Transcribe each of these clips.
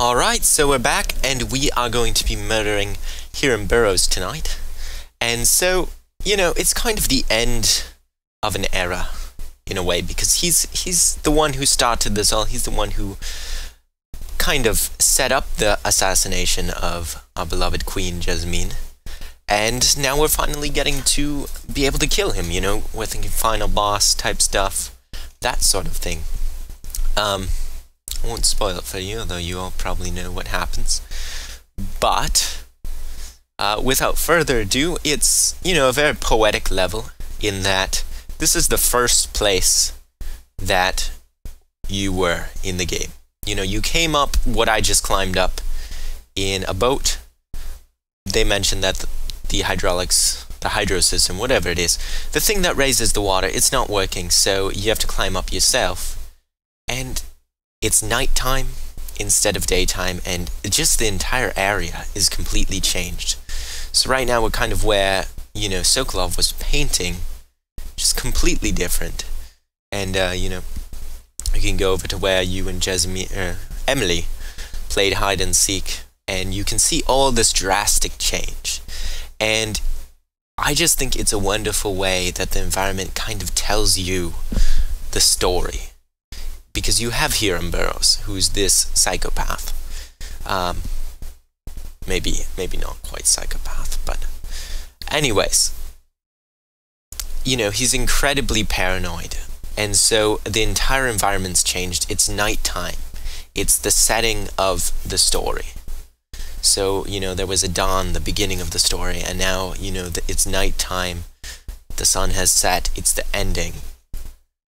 Alright, so we're back, and we are going to be murdering Hiram Burrows tonight. And so, you know, it's kind of the end of an era, in a way, because he's the one who started this all. He's the one who kind of set up the assassination of our beloved Queen Jasmine. And now we're finally getting to be able to kill him, you know? We're thinking final boss type stuff, that sort of thing. I won't spoil it for you, although you all probably know what happens. But, without further ado, it's, you know, a very poetic level in that this is the first place that you were in the game. You know, you came up what I just climbed up in a boat. They mentioned that the hydraulics, the hydro system, whatever it is, the thing that raises the water, it's not working, so you have to climb up yourself. And it's nighttime instead of daytime, and just the entire area is completely changed. So right now we're kind of where, you know, Sokolov was painting, just completely different. And, you know, you can go over to where you and Emily played hide and seek, and you can see all this drastic change. And I just think it's a wonderful way that the environment kind of tells you the story. Because you have Hiram Burrows, who's this psychopath. Maybe not quite psychopath, but anyways, you know, he's incredibly paranoid, and so the entire environment's changed. It's nighttime. It's the setting of the story. So, you know, there was a dawn, the beginning of the story, and now, you know, it's nighttime. The sun has set. It's the ending.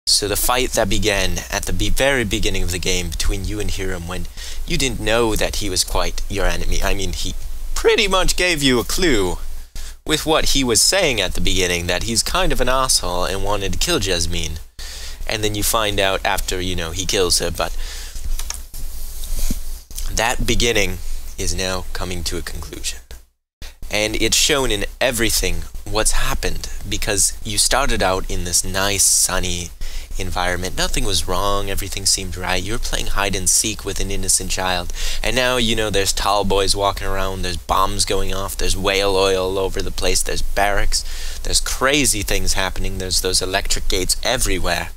So the fight that began at the very beginning of the game between you and Hiram, when you didn't know that he was quite your enemy. I mean, he pretty much gave you a clue with what he was saying at the beginning, that he's kind of an asshole and wanted to kill Jasmine. And then you find out after, you know, he kills her, but that beginning is now coming to a conclusion. And it's shown in everything what's happened, because you started out in this nice, sunny environment. Nothing was wrong, everything seemed right. You were playing hide and seek with an innocent child, and now, you know, there's tall boys walking around, there's bombs going off, there's whale oil all over the place, there's barracks, there's crazy things happening, there's those electric gates everywhere,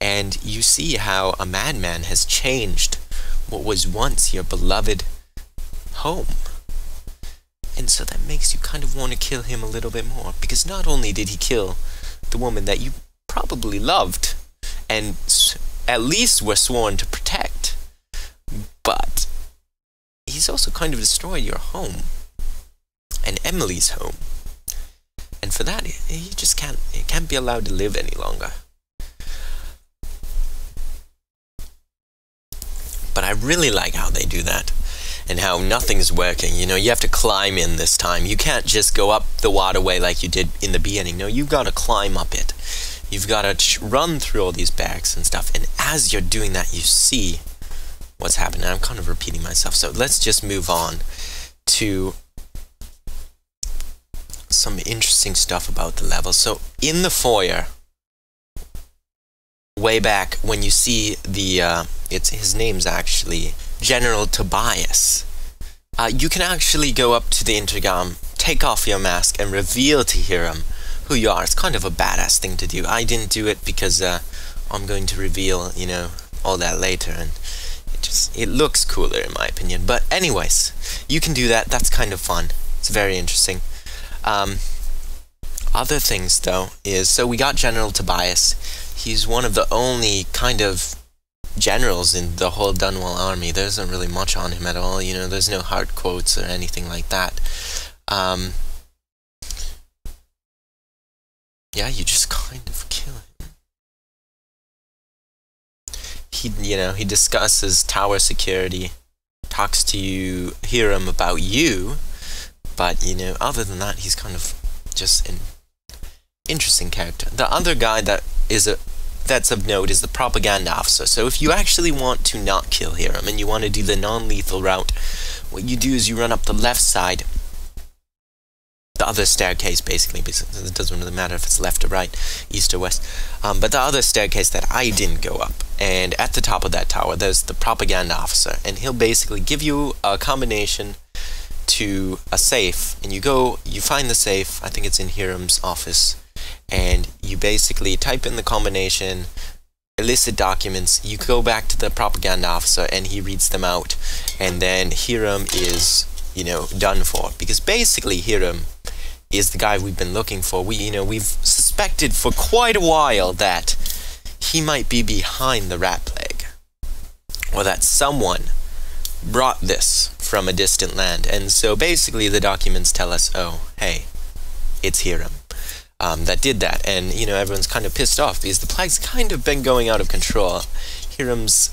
and you see how a madman has changed what was once your beloved home. And so that makes you kind of want to kill him a little bit more, because not only did he kill the woman that you probably loved and at least were sworn to protect, but he's also kind of destroyed your home and Emily's home. And for that, he just can't be allowed to live any longer. But I really like how they do that, and how nothing's working. You know, you have to climb in this time. You can't just go up the waterway like you did in the beginning. No, you've got to climb up it. You've got to run through all these barracks and stuff. And as you're doing that, you see what's happening. I'm kind of repeating myself. So let's just move on to some interesting stuff about the level. So in the foyer, way back when you see the, his name's actually General Tobias, you can actually go up to the intercom, take off your mask, and reveal to Hiram who you are. It's kind of a badass thing to do. I didn't do it because I'm going to reveal, you know, all that later, and it looks cooler in my opinion. But anyways, you can do that. That's kind of fun. It's very interesting. Other things though is, so we got General Tobias. He's one of the only kind of generals in the whole Dunwall army. There isn't really much on him at all, you know, there's no hard quotes or anything like that. Yeah, you just kind of kill him. You know, he discusses tower security, talks to you, Hiram, about you, but, you know, other than that, he's kind of just an interesting character. The other guy that's of note is the propaganda officer. So if you actually want to not kill Hiram and you want to do the non-lethal route, what you do is you run up the left side the other staircase, basically, because it doesn't really matter if it's left or right, east or west. But the other staircase that I didn't go up, and at the top of that tower, there's the propaganda officer, and he'll basically give you a combination to a safe, and you find the safe, I think it's in Hiram's office, and you basically type in the combination, illicit documents, you go back to the propaganda officer, and he reads them out, and then Hiram is, done for, because basically Hiram is the guy we've been looking for. We've suspected for quite a while that he might be behind the rat plague, or that someone brought this from a distant land. And so basically the documents tell us, oh, hey, it's Hiram that did that. And, everyone's kind of pissed off because the plague's kind of been going out of control. Hiram's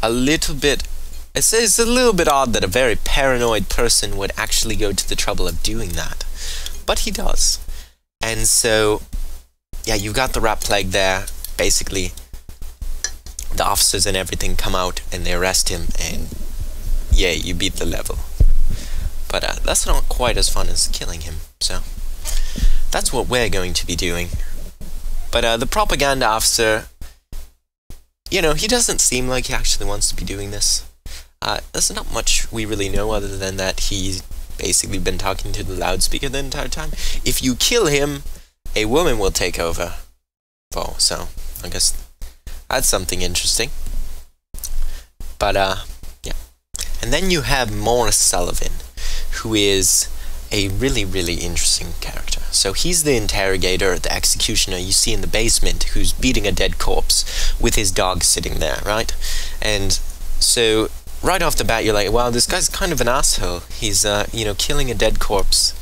a little bit... It's a little bit odd that a very paranoid person would actually go to the trouble of doing that. But he does. And so, yeah, you've got the rat plague there. Basically, the officers and everything come out and they arrest him, and yeah, you beat the level. But that's not quite as fun as killing him, so that's what we're going to be doing. But the propaganda officer, he doesn't seem like he actually wants to be doing this. There's not much we really know other than that he's basically been talking to the loudspeaker the entire time. If you kill him, a woman will take over. Oh, so I guess that's something interesting. But yeah. And then you have Morris Sullivan, who is a really, really interesting character. So he's the interrogator, the executioner you see in the basement, who's beating a dead corpse with his dog sitting there, right? And so right off the bat, you're like, wow, this guy's kind of an asshole. He's, killing a dead corpse.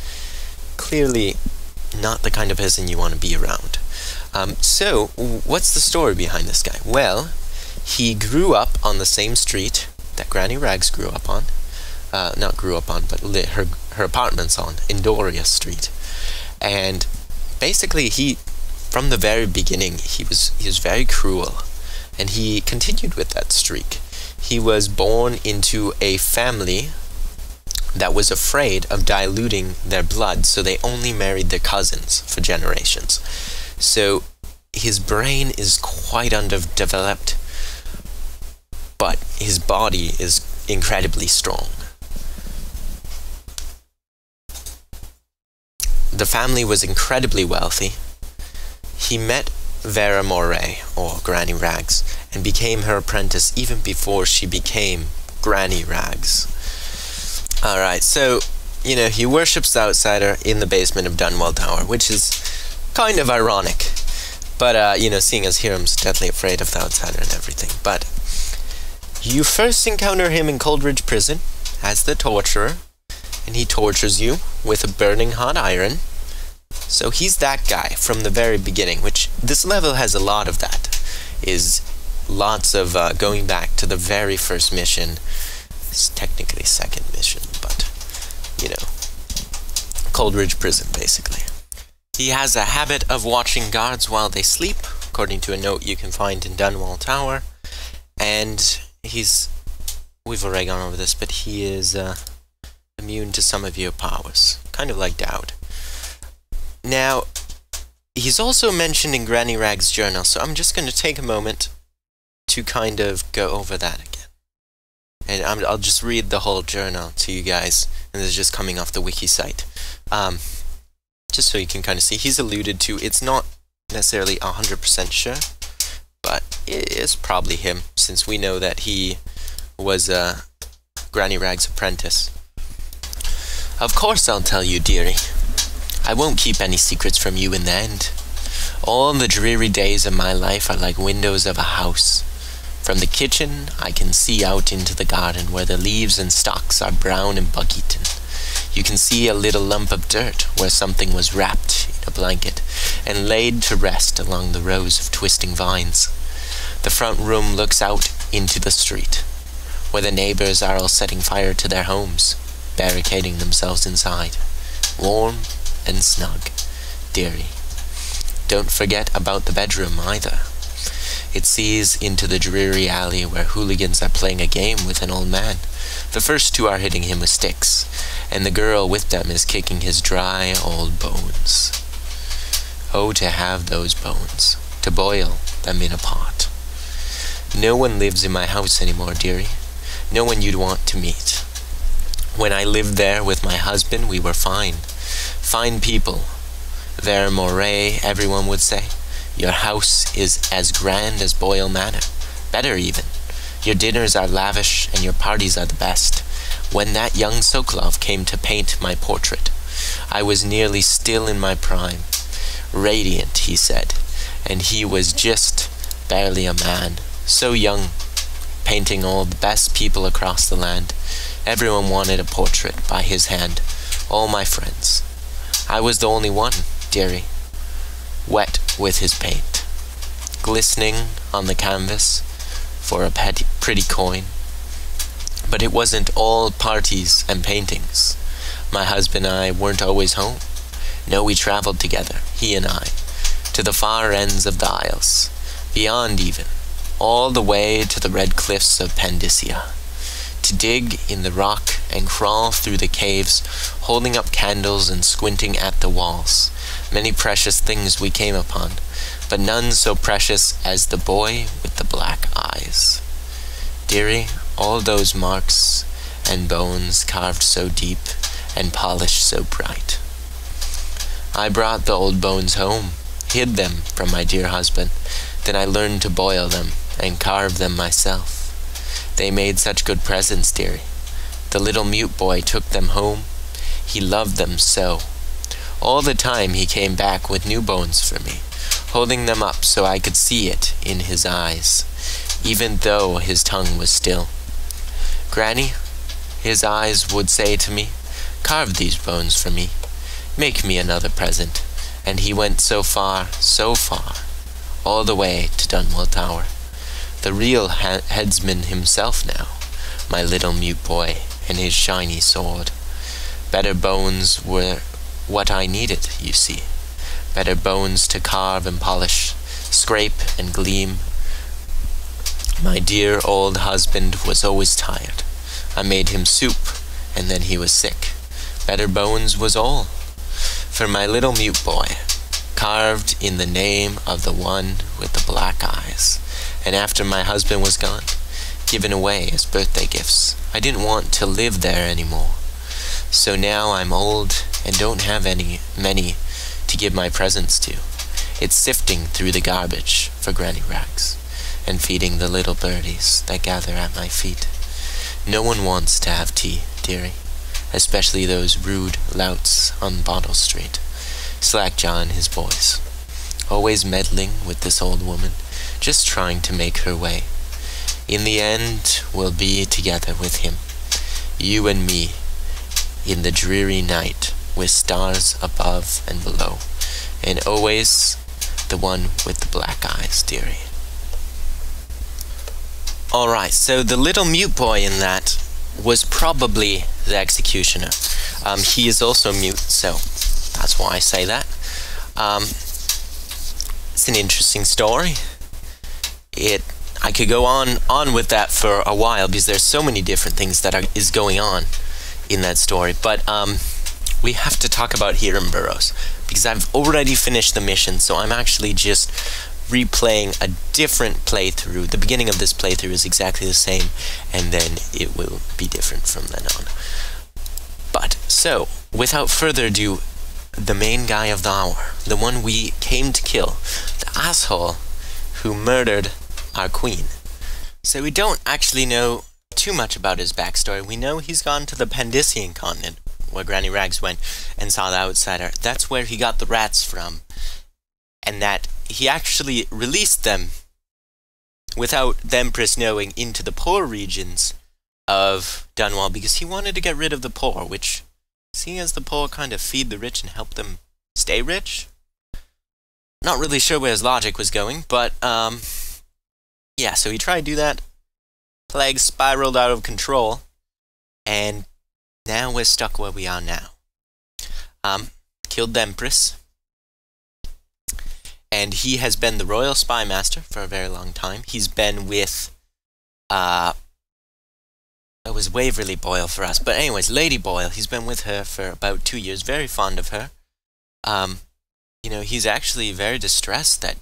Clearly not the kind of person you want to be around. So, what's the story behind this guy? Well, he grew up on the same street that Granny Rags grew up on. Not grew up on, but her apartment's on, Indoria Street. And basically, from the very beginning, he was very cruel. And he continued with that streak. He was born into a family that was afraid of diluting their blood, so they only married their cousins for generations. So his brain is quite underdeveloped, but his body is incredibly strong. The family was incredibly wealthy. He met Vera Moray, or Granny Rags, and became her apprentice even before she became Granny Rags. Alright, so, he worships the outsider in the basement of Dunwell Tower, which is kind of ironic. But, seeing as Hiram's deathly afraid of the outsider and everything. But you first encounter him in Coldridge Prison as the torturer, and he tortures you with a burning hot iron. So he's that guy from the very beginning, which this level has a lot of that. Is lots of going back to the very first mission. It's technically second mission, but, Coldridge Prison, basically. He has a habit of watching guards while they sleep, according to a note you can find in Dunwell Tower. And we've already gone over this, but he is immune to some of your powers, kind of like Dowd. Now, he's also mentioned in Granny Rag's journal, so I'm just going to take a moment to kind of go over that again. And I'll just read the whole journal to you guys, and this is just coming off the wiki site. Just so you can kind of see, he's alluded to, it's not necessarily 100% sure, but it is probably him, since we know that he was Granny Rag's apprentice. Of course I'll tell you, dearie. I won't keep any secrets from you in the end. All the dreary days of my life are like windows of a house. From the kitchen, I can see out into the garden where the leaves and stalks are brown and bug-eaten. You can see a little lump of dirt where something was wrapped in a blanket and laid to rest along the rows of twisting vines. The front room looks out into the street, where the neighbors are all setting fire to their homes, barricading themselves inside, warm and snug, dearie. Don't forget about the bedroom either. It sees into the dreary alley where hooligans are playing a game with an old man. The first two are hitting him with sticks, and the girl with them is kicking his dry old bones. Oh, to have those bones, to boil them in a pot. No one lives in my house anymore, dearie. No one you'd want to meet. When I lived there with my husband, we were fine. Fine people. Ver Moray, everyone would say. Your house is as grand as Boyle Manor. Better even. Your dinners are lavish and your parties are the best. When that young Sokolov came to paint my portrait, I was nearly still in my prime. Radiant, he said, and he was just barely a man. So young, painting all the best people across the land. Everyone wanted a portrait by his hand. All my friends. I was the only one, dearie. Wet with his paint. Glistening on the canvas for a pretty coin. But it wasn't all parties and paintings. My husband and I weren't always home. No, we traveled together, he and I, to the far ends of the Isles, beyond even, all the way to the red cliffs of Pandysia, to dig in the rock and crawl through the caves, holding up candles and squinting at the walls. Many precious things we came upon, but none so precious as the boy with the black eyes. Dearie, all those marks and bones carved so deep and polished so bright. I brought the old bones home, hid them from my dear husband. Then I learned to boil them and carve them myself. They made such good presents, dearie. The little mute boy took them home. He loved them so. All the time he came back with new bones for me, holding them up so I could see it in his eyes, even though his tongue was still. Granny, his eyes would say to me, carve these bones for me. Make me another present. And he went so far, all the way to Dunwell Tower. The real headsman himself now, my little mute boy and his shiny sword. Better bones were what I needed, you see. Better bones to carve and polish, scrape and gleam. My dear old husband was always tired. I made him soup, and then he was sick. Better bones was all. For my little mute boy, carved in the name of the one with the black eyes, and after my husband was gone, given away as birthday gifts. I didn't want to live there anymore. So now I'm old and don't have many to give my presents to. It's sifting through the garbage for Granny Rags, and feeding the little birdies that gather at my feet. No one wants to have tea, dearie. Especially those rude louts on Bottle Street. Slackjaw and his boys. Always meddling with this old woman, just trying to make her way. In the end, we'll be together with him, you and me, in the dreary night, with stars above and below, and always the one with the black eyes, dearie. Alright, so the little mute boy in that was probably the executioner. He is also mute, so that's why I say that. It's an interesting story. I could go on with that for a while because there's so many different things that is going on in that story. But we have to talk about Hiram Burrows because I've already finished the mission, so I'm actually just replaying a different playthrough. The beginning of this playthrough is exactly the same, and then it will be different from then on. But, so, without further ado, the main guy of the hour, the one we came to kill, the asshole who murdered our queen. So we don't actually know too much about his backstory. We know he's gone to the Pandysian continent, where Granny Rags went and saw the outsider. That's where he got the rats from. And that he actually released them without the Empress knowing into the poor regions of Dunwell because he wanted to get rid of the poor, which, seeing as the poor kind of feed the rich and help them stay rich, not really sure where his logic was going, but yeah, so he tried to do that. Plague spiraled out of control, and now we're stuck where we are now. Killed the Empress. and he has been the royal spy master for a very long time. He's been with, it was Waverly Boyle for us, but anyways, Lady Boyle. He's been with her for about 2 years. Very fond of her. You know, he's actually very distressed that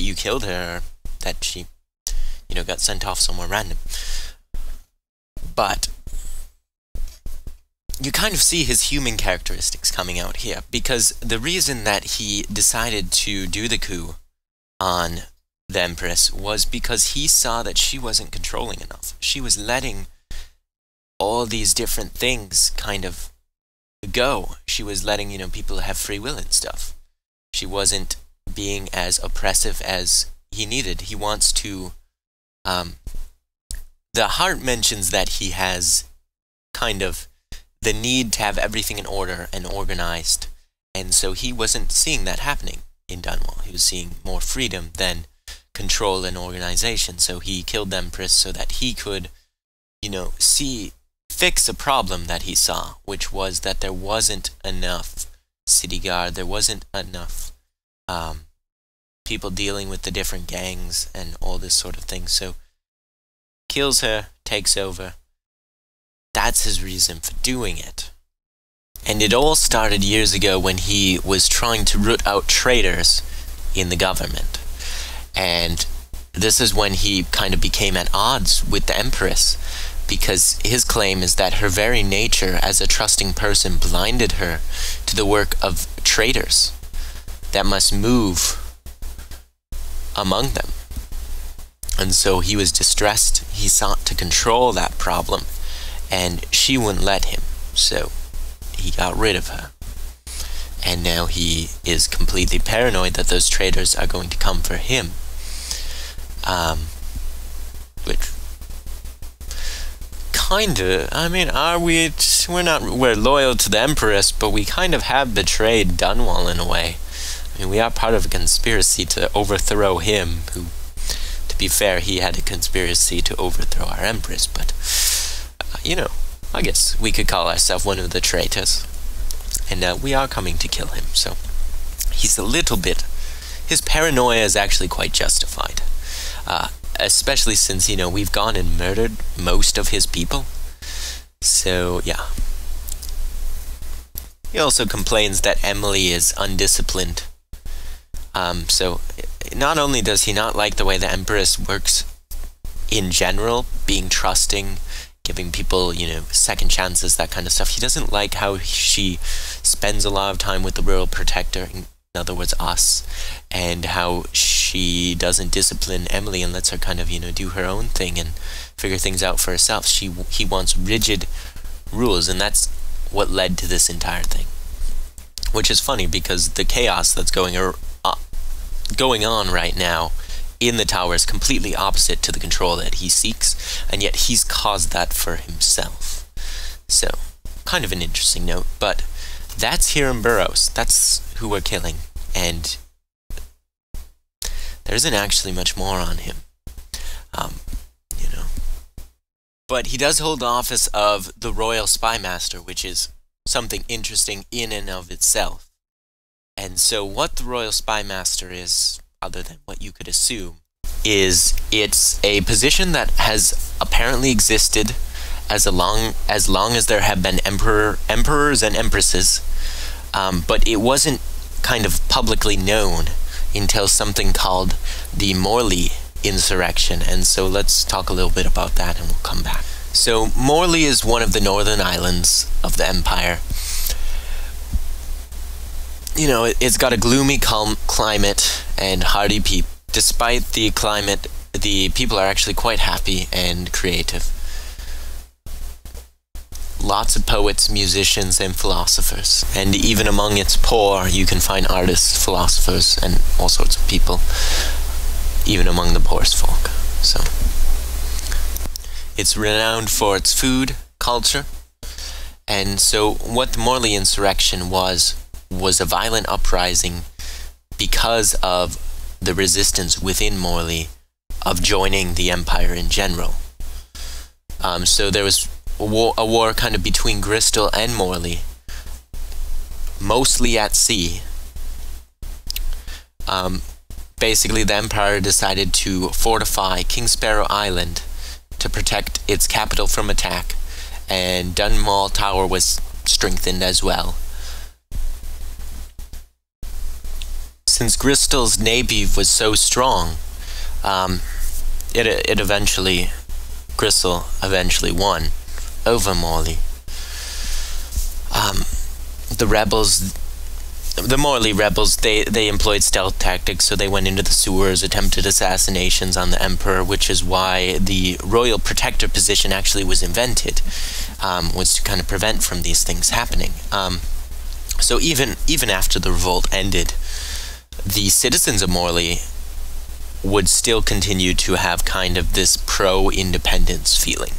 you killed her, or that she, you know, got sent off somewhere random. But you kind of see his human characteristics coming out here, because the reason that he decided to do the coup on the Empress was because he saw that she wasn't controlling enough. She was letting all these different things kind of go. She was letting, you know, people have free will and stuff. She wasn't being as oppressive as he needed. He wants to, the heart mentions that he has kind of the need to have everything in order and organized, and so he wasn't seeing that happening in Dunwall. He was seeing more freedom than control and organization, so he killed the Empress so that he could, you know, fix a problem that he saw, which was that there wasn't enough city guard, there wasn't enough people dealing with the different gangs and all this sort of thing. So kills her, takes over. That's his reason for doing it. And it all started years ago when he was trying to root out traitors in the government. And this is when he kind of became at odds with the Empress, because his claim is that her very nature as a trusting person blinded her to the work of traitors that must move among them. And so he was distressed. He sought to control that problem, and she wouldn't let him. So he got rid of her. And now he is completely paranoid that those traitors are going to come for him. Which kinda, I mean, we're loyal to the Empress, but we kind of have betrayed Dunwall in a way. I mean, we are part of a conspiracy to overthrow him, who, to be fair, he had a conspiracy to overthrow our Empress, but, you know, I guess we could call ourselves one of the traitors. And we are coming to kill him, so he's a little bit, his paranoia is actually quite justified. Especially since, you know, we've gone and murdered most of his people. So, yeah. He also complains that Emily is undisciplined. So, not only does he not like the way the Empress works in general, being trusting, giving people, you know, second chances, that kind of stuff, he doesn't like how she spends a lot of time with the Royal Protector, in other words, us, and how she doesn't discipline Emily and lets her kind of, you know, do her own thing and figure things out for herself. He wants rigid rules, and that's what led to this entire thing. Which is funny, because the chaos that's going on right now in the tower is completely opposite to the control that he seeks, and yet he's caused that for himself. So, kind of an interesting note, but that's Hiram Burrows. That's who we're killing, and there isn't actually much more on him, you know. But he does hold the office of the Royal Spy Master, which is something interesting in and of itself. And so what the Royal Spy Master is, other than what you could assume, is it's a position that has apparently existed as long as there have been emperors and empresses, but it wasn't kind of publicly known until something called the Morley insurrection. And so let's talk a little bit about that and we'll come back. So Morley is one of the northern islands of the empire. You know, it's got a gloomy, calm climate and hardy people. Despite the climate, the people are actually quite happy and creative. Lots of poets, musicians, and philosophers. And even among its poor, you can find artists, philosophers, and all sorts of people, even among the poorest folk. So, it's renowned for its food, culture, and so what the Morley insurrection was a violent uprising because of the resistance within Morley of joining the empire in general. So there was a war kind of between Bristol and Morley, mostly at sea, Basically, the Empire decided to fortify King Sparrow Island to protect its capital from attack, and Dunmore Tower was strengthened as well. Since Gristle's navy was so strong, Gristle eventually won over Morley. The Morley rebels, they employed stealth tactics, so they went into the sewers, attempted assassinations on the Emperor, which is why the Royal Protector position actually was invented, was to kind of prevent from these things happening. So even after the revolt ended, the citizens of Morley would still continue to have kind of this pro-independence feeling.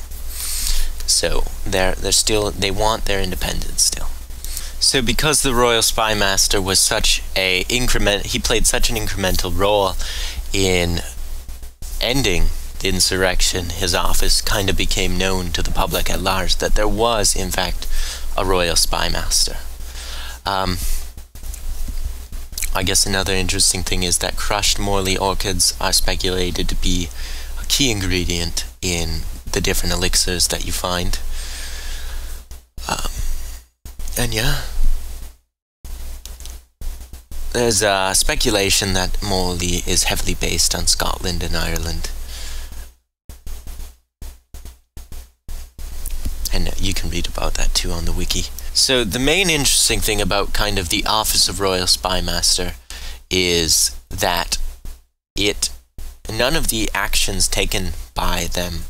So they want their independence still. So because the Royal Spymaster was he played such an incremental role in ending the insurrection, his office kind of became known to the public at large that there was, in fact, a Royal Spymaster. I guess another interesting thing is that crushed Morley orchids are speculated to be a key ingredient in the different elixirs that you find. And yeah, there's speculation that Morley is heavily based on Scotland and Ireland. And you can read about that too on the wiki. So the main interesting thing about kind of the Office of Royal Spymaster is that none of the actions taken by them,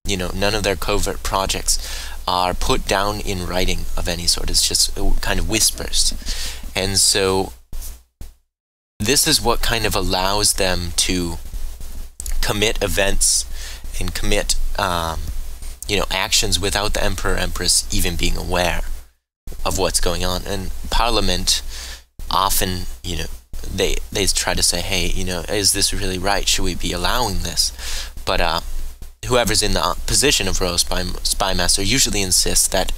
none of their covert projects are put down in writing of any sort. It's just kind of whispers. And so this is what kind of allows them to commit events and commit actions without the Emperor Empress even being aware of what's going on. And Parliament often, they try to say, hey, is this really right? Should we be allowing this? But whoever's in the position of Royal Spymaster usually insists that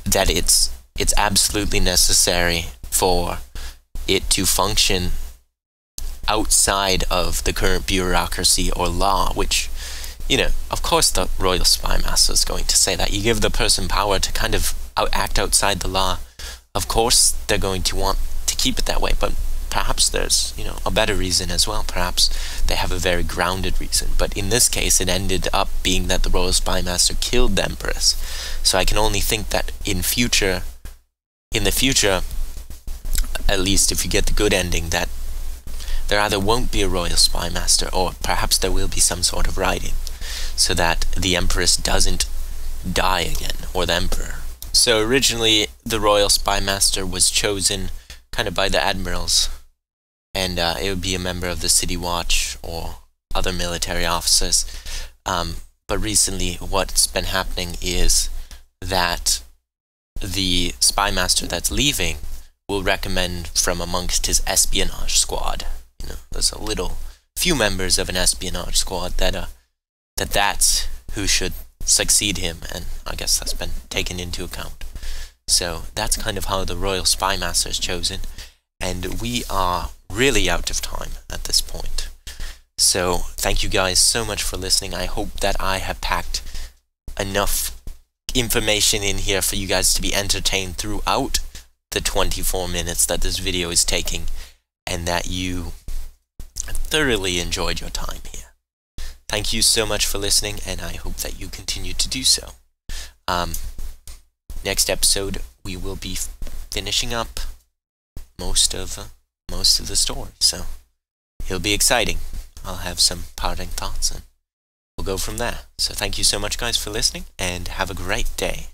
it's absolutely necessary for it to function outside of the current bureaucracy or law, which, of course the Royal Spymaster is going to say that. You give the person power to kind of act outside the law, of course they're going to want to keep it that way, but perhaps there's, a better reason as well. Perhaps they have a very grounded reason. But in this case, it ended up being that the Royal Spymaster killed the Empress. So I can only think that in the future, at least if you get the good ending, that there either won't be a Royal Spymaster, or perhaps there will be some sort of writing, so that the Empress doesn't die again, or the Emperor. So originally, the Royal Spymaster was chosen kind of by the admirals, and it would be a member of the City Watch or other military officers. But recently, what's been happening is that the Spymaster that's leaving will recommend from amongst his espionage squad. There's a few members of an espionage squad that's who should succeed him, and I guess that's been taken into account. So that's kind of how the Royal Spymaster is chosen, and we are really out of time at this point. So thank you guys so much for listening. I hope that I have packed enough information in here for you guys to be entertained throughout the 24 minutes that this video is taking, and that you thoroughly enjoyed your time here. Thank you so much for listening, and I hope that you continue to do so. Next episode, we will be finishing up most of the story, so it'll be exciting. I'll have some parting thoughts, and we'll go from there. So thank you so much, guys, for listening, and have a great day.